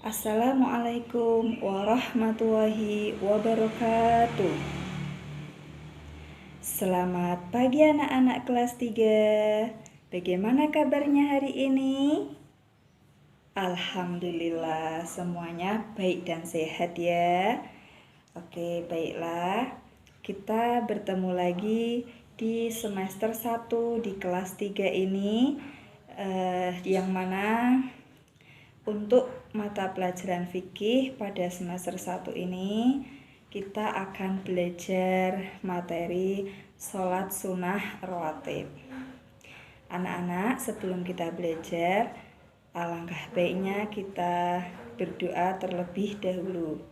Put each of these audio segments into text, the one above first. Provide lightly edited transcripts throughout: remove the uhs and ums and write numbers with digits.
Assalamualaikum warahmatullahi wabarakatuh. Selamat pagi anak-anak kelas 3. Bagaimana kabarnya hari ini? Alhamdulillah semuanya baik dan sehat ya. Oke, baiklah. Kita bertemu lagi di semester 1 di kelas 3 ini, yang mana untuk mata pelajaran fikih pada semester 1 ini kita akan belajar materi sholat sunnah rawatib. Anak-anak, sebelum kita belajar, alangkah baiknya kita berdoa terlebih dahulu.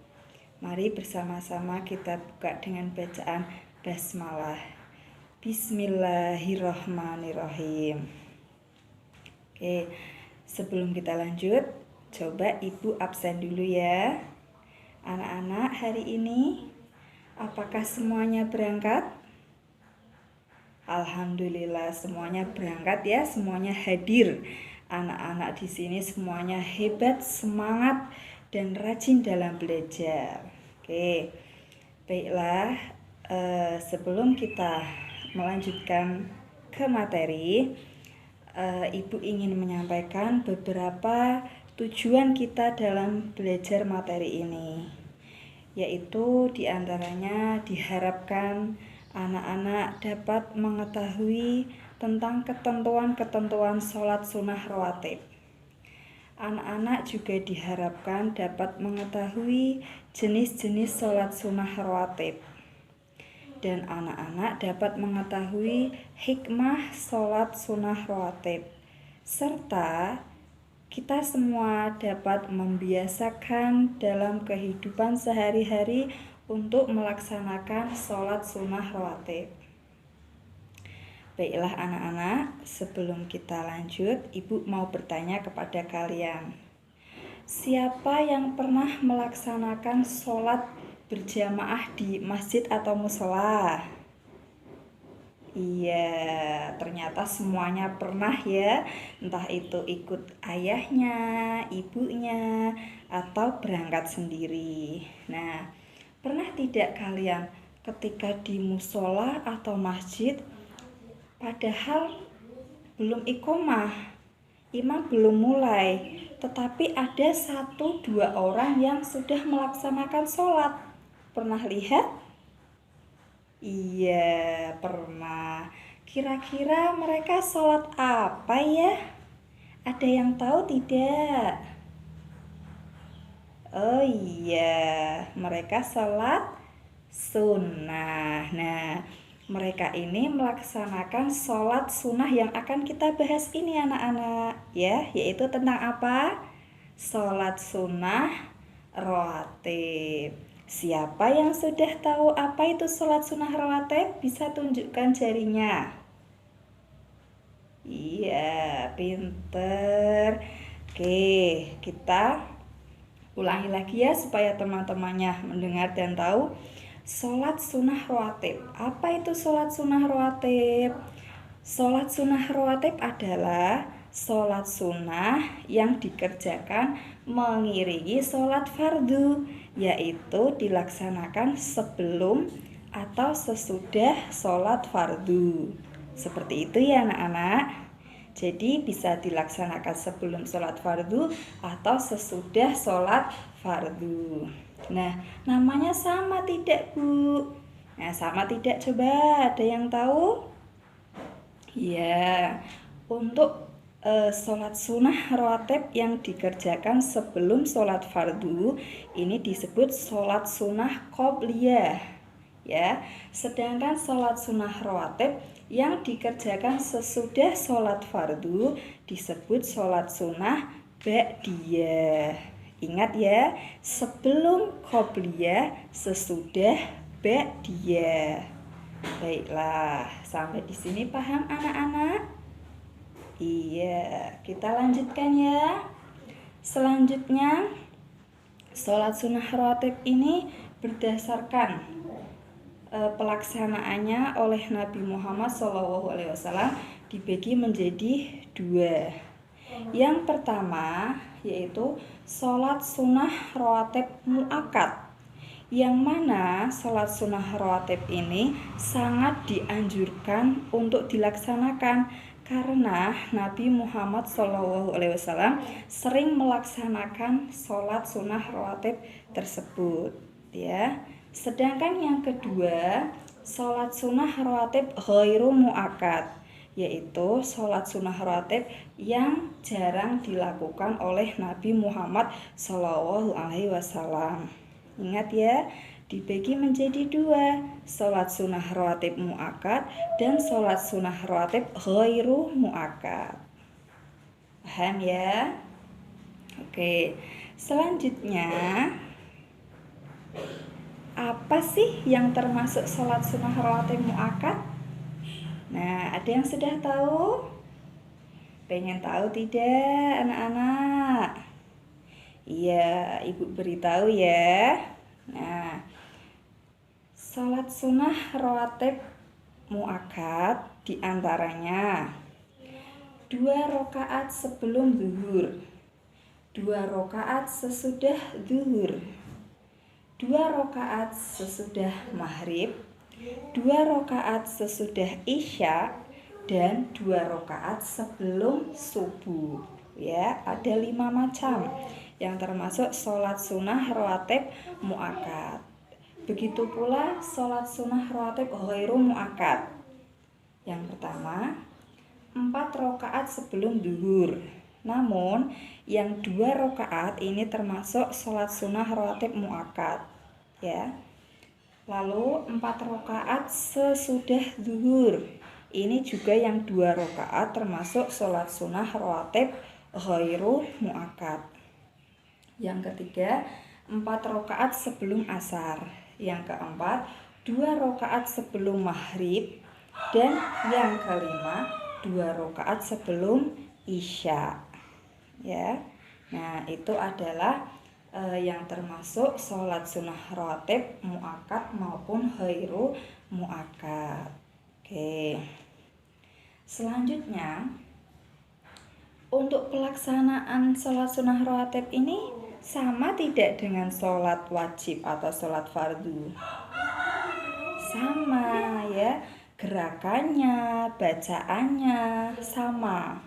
Mari bersama-sama kita buka dengan bacaan basmalah. Bismillahirrahmanirrahim. Oke, sebelum kita lanjut, coba Ibu absen dulu ya. Anak-anak, hari ini apakah semuanya berangkat? Alhamdulillah semuanya berangkat ya, semuanya hadir. Anak-anak di sini semuanya hebat, semangat, dan rajin dalam belajar. Oke, baiklah. Sebelum kita melanjutkan ke materi, Ibu ingin menyampaikan beberapa tujuan kita dalam belajar materi ini, yaitu diantaranya diharapkan anak-anak dapat mengetahui tentang ketentuan-ketentuan sholat sunnah rawatib. Anak-anak juga diharapkan dapat mengetahui jenis-jenis sholat sunnah rawatib, dan anak-anak dapat mengetahui hikmah sholat sunnah rawatib, serta kita semua dapat membiasakan dalam kehidupan sehari-hari untuk melaksanakan sholat sunnah rawatib. Baiklah anak-anak, sebelum kita lanjut, Ibu mau bertanya kepada kalian. Siapa yang pernah melaksanakan sholat berjamaah di masjid atau musola? Iya, ternyata semuanya pernah ya, entah itu ikut ayahnya, ibunya, atau berangkat sendiri. Nah, pernah tidak kalian ketika di musola atau masjid, padahal belum iqomah, imam belum mulai, tetapi ada 1-2 orang yang sudah melaksanakan sholat? Pernah lihat? Iya, pernah. Kira-kira mereka sholat apa ya? Ada yang tahu tidak? Oh iya, mereka sholat sunnah. Nah, mereka ini melaksanakan sholat sunnah yang akan kita bahas ini anak-anak, ya, yaitu tentang apa? Sholat sunnah rawatib. Siapa yang sudah tahu apa itu sholat sunnah rawatib? Bisa tunjukkan jarinya. Iya, pinter. Oke, kita ulangi lagi ya supaya teman-temannya mendengar dan tahu. Sholat sunnah rawatib. Apa itu sholat sunnah rawatib? Sholat sunnah rawatib adalah sholat sunnah yang dikerjakan mengiringi sholat fardu, yaitu dilaksanakan sebelum atau sesudah sholat fardu. Seperti itu ya anak-anak. Jadi bisa dilaksanakan sebelum sholat fardu atau sesudah sholat fardu. Nah, namanya sama tidak, Bu? Nah, sama tidak, coba ada yang tahu? Ya, untuk sholat sunnah rawatib yang dikerjakan sebelum sholat fardu ini disebut sholat sunnah qobliyah, ya. Sedangkan sholat sunnah rawatib yang dikerjakan sesudah sholat fardu disebut sholat sunnah ba'diyah. Ingat ya, sebelum qobliyah, sesudah ba'diyah. Baiklah, sampai di sini paham anak-anak? Iya, kita lanjutkan ya. Selanjutnya, sholat sunnah rawatib ini berdasarkan pelaksanaannya oleh Nabi Muhammad SAW dibagi menjadi 2. Yang pertama yaitu sholat sunnah rawatib muakkad, yang mana sholat sunnah rawatib ini sangat dianjurkan untuk dilaksanakan karena Nabi Muhammad SAW sering melaksanakan sholat sunnah rawatib tersebut, ya. Sedangkan yang kedua, sholat sunnah rawatib ghairu muakkad, yaitu sholat sunnah rawatib yang jarang dilakukan oleh Nabi Muhammad SAW. Ingat ya, dibagi menjadi dua, sholat sunnah rawatib muakkad dan sholat sunnah rawatib ghairu muakkad. Paham ya? Oke, selanjutnya apa sih yang termasuk sholat sunnah rawatib muakkad? Nah, ada yang sudah tahu? Pengen tahu tidak anak-anak? Iya, Ibu beritahu ya. Nah, sholat sunnah rawatib muakkad diantaranya 2 rakaat sebelum zuhur, 2 rakaat sesudah zuhur, 2 rakaat sesudah maghrib, 2 rakaat sesudah isya, dan 2 rakaat sebelum subuh. Ya, ada 5 macam yang termasuk sholat sunnah rawatib muakkad. Begitu pula sholat sunnah rawatib ghairu muakkad. Yang pertama, 4 rakaat sebelum zuhur. Namun, yang 2 rakaat ini termasuk sholat sunnah rawatib muakkad, ya. Lalu 4 rakaat sesudah zuhur. Ini juga yang 2 rakaat termasuk sholat sunnah rawatib ghairu muakkad. Yang ketiga, 4 rakaat sebelum asar. Yang keempat, 2 rakaat sebelum maghrib. Dan yang kelima, 2 rakaat sebelum isya. Ya. Nah, itu adalah yang termasuk sholat sunnah rawatib muakkad maupun ghairu muakkad. Oke. Selanjutnya, untuk pelaksanaan sholat sunnah rawatib ini sama tidak dengan sholat wajib atau sholat fardu? Sama ya, gerakannya, bacaannya sama.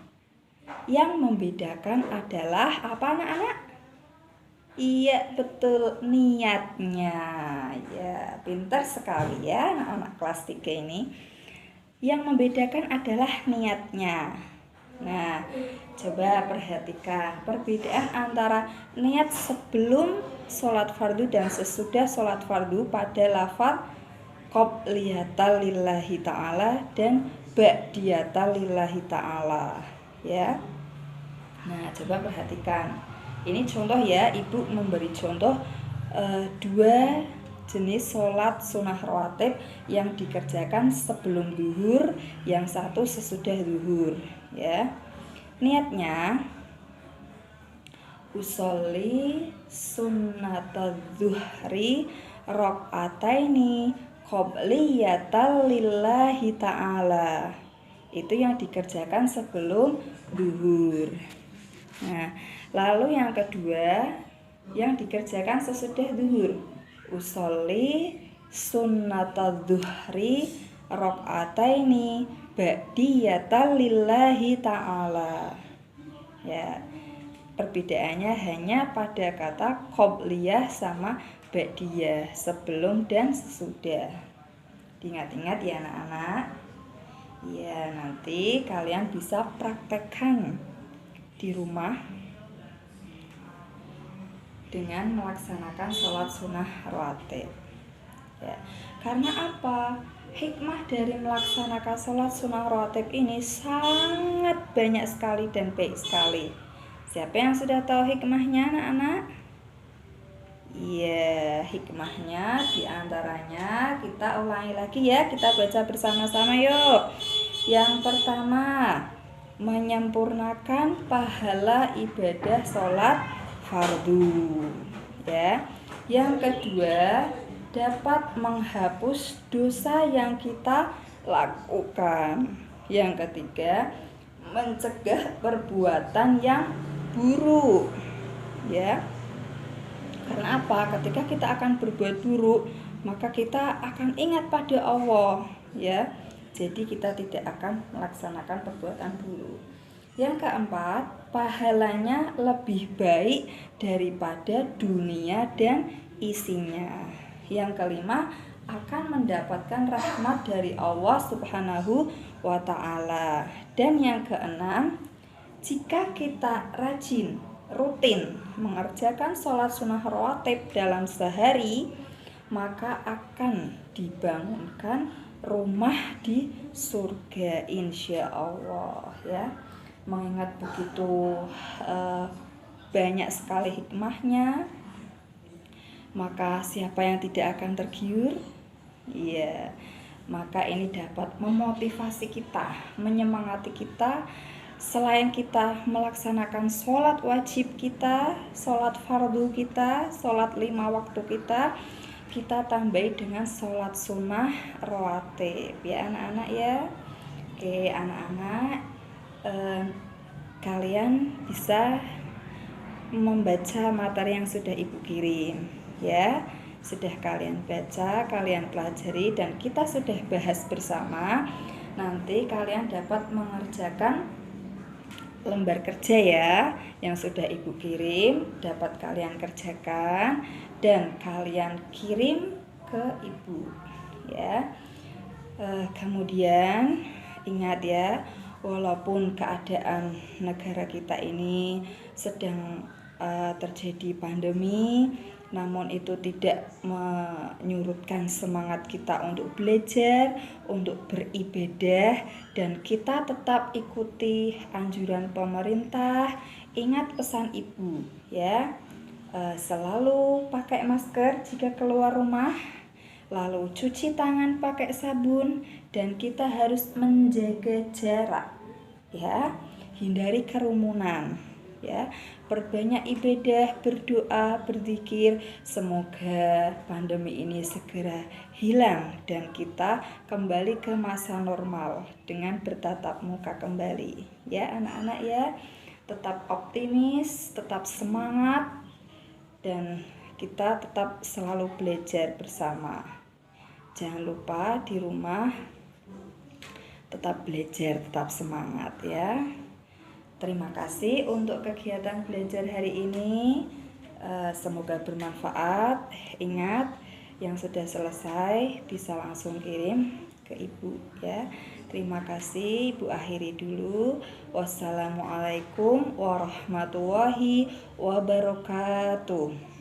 Yang membedakan adalah apa anak-anak? Iya, betul, niatnya. Ya, pintar sekali ya anak-anak kelas 3 ini. Yang membedakan adalah niatnya. Nah, coba perhatikan perbedaan antara niat sebelum sholat fardu dan sesudah sholat fardu pada lafaz qobliyata lillahi ta'ala dan ba'diyata lillahi ta'ala, ya. Nah, coba perhatikan. Ini contoh ya, Ibu memberi contoh 2 jenis sholat sunnah rawatib yang dikerjakan sebelum zuhur, yang satu sesudah zuhur, ya. Niatnya usolli sunnatadzuhri rakaataini qobliyatal lillahi ta'ala. Itu yang dikerjakan sebelum zuhur. Nah, lalu yang kedua yang dikerjakan sesudah zuhur, usolli sunnatadzuhri rakaataini ba'diyatal lillahi ta'ala. Ya, perbedaannya hanya pada kata qobliyah sama ba'diyah, sebelum dan sesudah. Ingat-ingat ya anak-anak. Ya, nanti kalian bisa praktekkan di rumah dengan melaksanakan sholat sunnah rawatib. Ya, karena apa? Hikmah dari melaksanakan sholat sunnah rawatib ini sangat banyak sekali dan baik sekali. Siapa yang sudah tahu hikmahnya anak-anak? Iya, hikmahnya diantaranya kita ulangi lagi ya, kita baca bersama-sama yuk. Yang pertama, menyempurnakan pahala ibadah sholat fardu, ya. Yang kedua, dapat menghapus dosa yang kita lakukan. Yang ketiga, mencegah perbuatan yang buruk, ya. Karena apa? Ketika kita akan berbuat buruk, maka kita akan ingat pada Allah, ya. Jadi kita tidak akan melaksanakan perbuatan buruk. Yang keempat, pahalanya lebih baik daripada dunia dan isinya. Yang kelima, akan mendapatkan rahmat dari Allah Subhanahu wa ta'ala. Dan yang keenam, jika kita rajin, rutin mengerjakan sholat sunnah rawatib dalam sehari, maka akan dibangunkan rumah di surga insya Allah, ya. Mengingat begitu banyak sekali hikmahnya, maka siapa yang tidak akan tergiur? Ya, maka ini dapat memotivasi kita, menyemangati kita. Selain kita melaksanakan sholat wajib kita, sholat fardu kita, sholat 5 waktu kita tambahi dengan sholat sunnah rawatib, ya anak-anak ya. Oke anak-anak, kalian bisa membaca materi yang sudah ibu kirim, ya. Sudah kalian baca, kalian pelajari, dan kita sudah bahas bersama. Nanti kalian dapat mengerjakan lembar kerja ya yang sudah ibu kirim, dapat kalian kerjakan dan kalian kirim ke ibu, ya. Kemudian ingat ya, walaupun keadaan negara kita ini sedang terjadi pandemi, namun itu tidak menyurutkan semangat kita untuk belajar, untuk beribadah, dan kita tetap ikuti anjuran pemerintah. Ingat pesan ibu ya, selalu pakai masker jika keluar rumah, lalu cuci tangan pakai sabun, dan kita harus menjaga jarak ya, hindari kerumunan ya, perbanyak ibadah, berdoa, berzikir. Semoga pandemi ini segera hilang dan kita kembali ke masa normal dengan bertatap muka kembali ya anak-anak ya. Tetap optimis, tetap semangat, dan kita tetap selalu belajar bersama. Jangan lupa di rumah tetap belajar, tetap semangat ya. Terima kasih untuk kegiatan belajar hari ini. Semoga bermanfaat. Ingat, yang sudah selesai bisa langsung kirim ke ibu ya. Terima kasih, ibu akhiri dulu. Wassalamualaikum warahmatullahi wabarakatuh.